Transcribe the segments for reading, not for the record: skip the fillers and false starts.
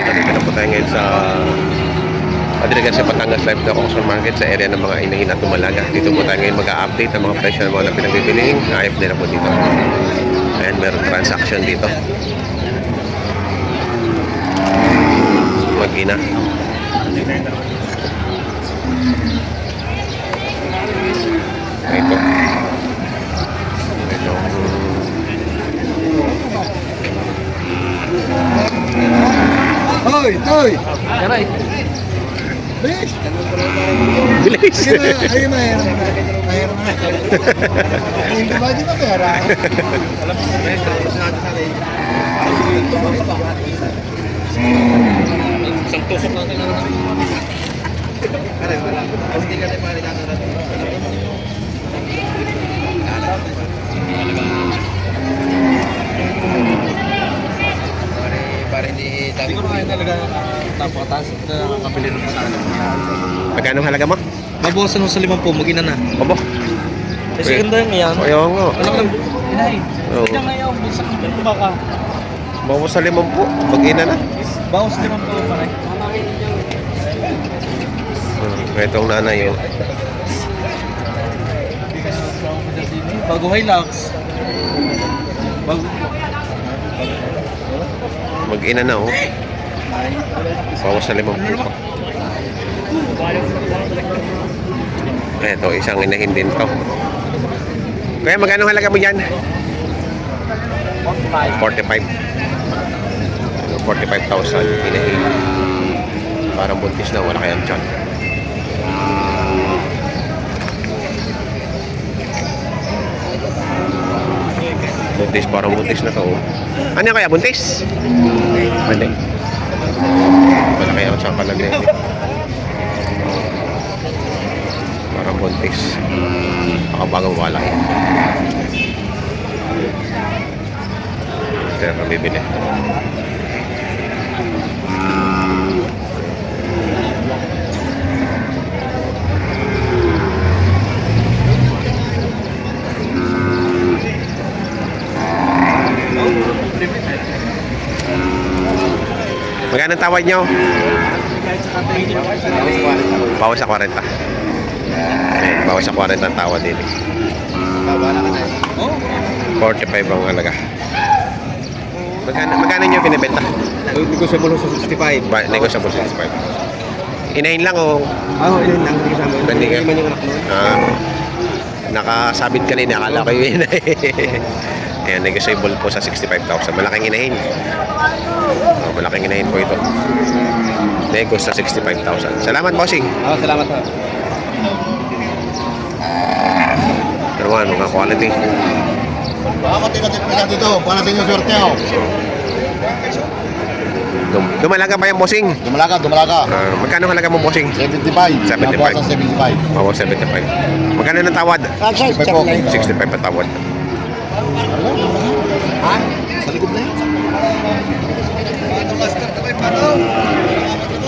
Nandito na po tayo ngayon sa Padre Garcia, Batangas Live na Auction Market sa area ng mga inahin at dumalaga. Dito po tayo ngayon mag-a-update ng mga presyo ng mga pinagbibiling. Ayop nila po dito. Ayan, meron transaction dito. Mag-ina. Ito. Hoy, hoy! Aray. Bilis! Bilis! Ayun na, ayun na. Ayun na. Ayun na ba di ba pera? Isang tusok natin lang. Pare di dami ko na talaga napakataas na nakabili ng sa akin. Magkano halaga mo? Mabawasan mo sa 10 mag-ina na. Obo. Kasi ganda yung yan. Ayaw nga. Alam ko, inay. Oo. Kaya ngayon, buksan ko baka. Bawas sa 5 po. Mag-ina na. Bawas 5 pare. Itong nanay yun. Bago Hilux. Bago. Mag-ina na oh. Bawas sa 5 po pa. Ito, isang inahin din to. Kaya magkano halaga mo dyan? 45. 45,000 inahin. Parang buntis na, wala kayang dyan. Buntis, parang buntis na to. Ano yan kaya, buntis? Hindi. Wala kaya ang saka lagay. Parang buntis. Baka bagang wala yan. Kaya kami bibili. Magkano ang tawad nyo? Bawas sa 40. Ayan, bawas sa 40 ang tawad din. 45 ang halaga. Magkano nyo binibenta? Negotiable sa 65. Negotiable sa 65. Inahin lang o? Oo, ilan lang. Hindi kasama. Hindi ka? Naman yung anak mo. Nakasabit ka rin. Akala ko yun. Ayan, negotiable po sa 65,000. Malaking inahin. Malaking inahin po ito. Negos sa 65,000. Salamat, bossing. Oo, salamat ha. Pero ano, mga quality. Baka matinatit pa dito. Baka natin yung swerte ako. Dumalaga pa yung bossing. Dumalaga, dumalaga. Magkano halaga mo, bossing? 75. 75. Nabawasan 75. Oo, 75. Magkano ng tawad? 65 pa tawad. Ha? Sa likod na yun?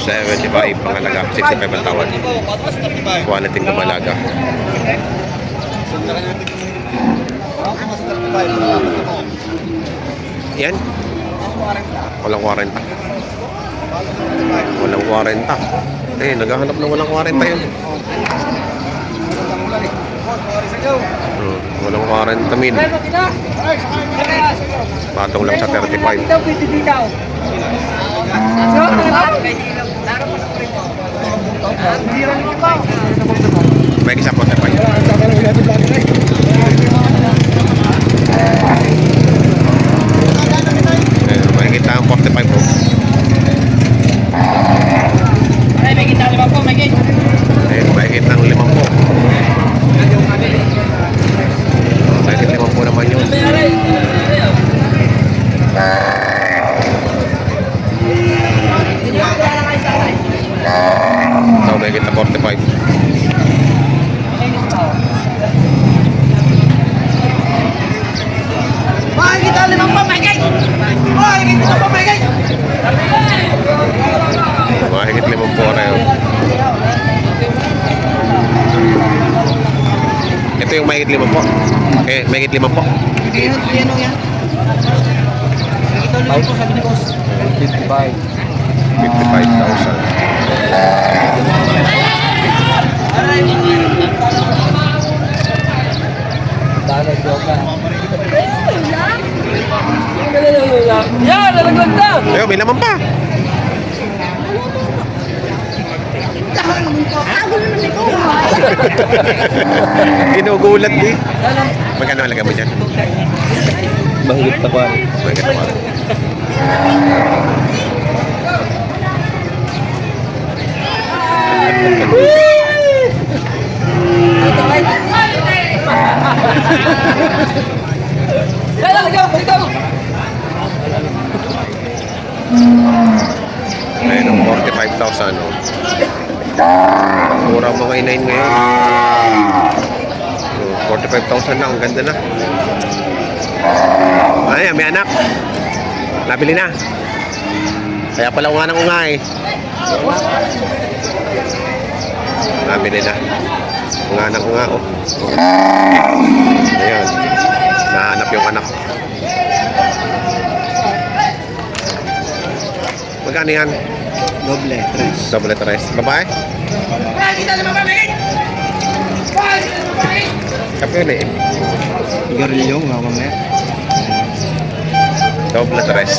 75 ang halaga. 65 ang tawad. Quality ng dumalaga. Yan? Walang 40. Walang 40. Eh, naghahanap ng walang 40 yun. Walang 40 min. Patong lang sa 35. May isa po 35. Makikita ang 45 po. Ay, may kita 5 po, may kita. Ayun, makikita ang 5 po. Makikita 5 po naman yun. So, makikita 45. Makikita 5 po, may kita. Makikita 5 po, may kita. Mahigit 5 po na yun. Ito yung mahigit 5 po. Okay, mahigit 5 po. Yan o yan. Nakita ulit po, sabi ni boss. 55. 55,000. Tanong joke ka. Yan, nalaglag na! Ayun, may laman pa. Ginugulat eh. Magkano halaga mo dyan? Mahigit na ba? Magkano pa? Ayun, ang 45,000. Oh. Mura mga inahin ngayon. So, 45,000 na. Ang ganda na. Ay, may anak. Nabili na. Kaya pala unga ng unga eh. Nabili na. Unga ng unga oh. Ayan. Nahanap yung anak. Magkano yan? Doble, tres. Double tres. Babae? Kapili eh. Garilyo, nga mamaya. Double tres.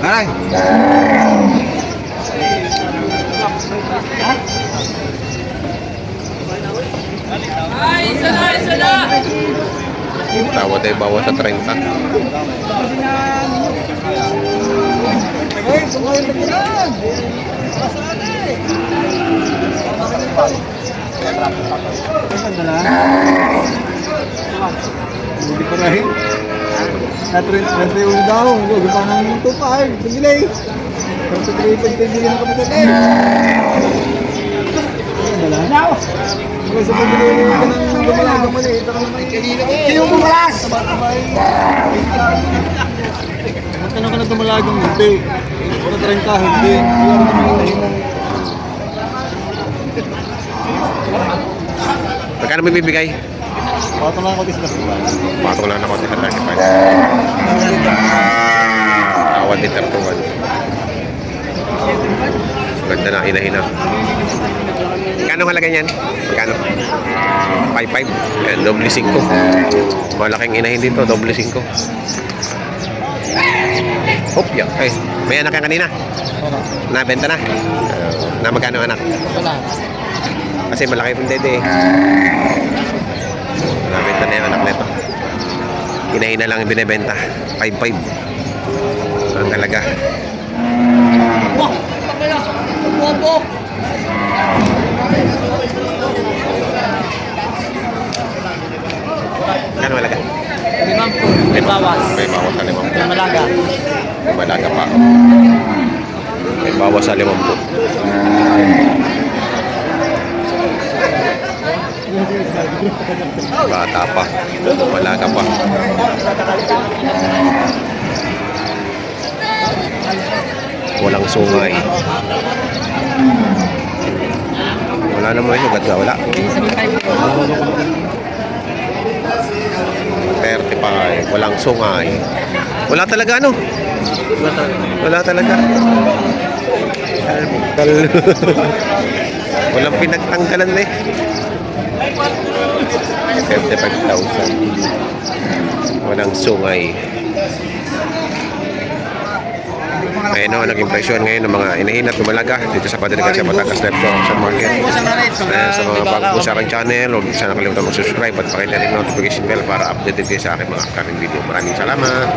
Aray! Tawad ay bawas sa 30. Hindi pa rin. Na-30 ulit daw. Huwag pa nang 2.5. Pagilay. Pero 3.5 ng kapitan eh. Wala na ako. Kung sa pagilay naman ka ng lumalagang mali. Sino bumalas? Magkano ka na dumalagang hindi? Wala 30 hindi. Magkano may bibigay? Patong lang ako din sila. Patong lang ako sa 35. Tawad din 31. Ganda na, inahin na. Magkano halaga niyan? Magkano? 5.5. Ayan, doble 5. Malaking inahin dito, doble 5. Hop, yan. Ay, may anak ka kanina? Nabenta na? Na magkano anak? Wala. Kasi malaki pong dede eh. Nabenta na yung anak nito. Inahin na lang yung binibenta. 5.5. Ang talaga. Bobo! Magkano halaga? 50 may bawas. May bawas sa 50. May malaga. May malaga pa. May bawas sa 50. Bata pa. Malaga pa. Walang sungay. Wala naman yung sugat na wala. 35. Walang sungay. Wala talaga ano? Wala talaga. Walang pinagtanggalan eh. 75,000. Walang sungay. Ayun o, naging presyon ngayon ng mga inahin at lumalaga dito sa Padre sa Batangas Live Auction Market. Ayan, sa mga bago po sa aking channel, huwag sana nakalimutan mag-subscribe at pakita rin notification bell para updated kayo sa aking mga upcoming video. Maraming salamat!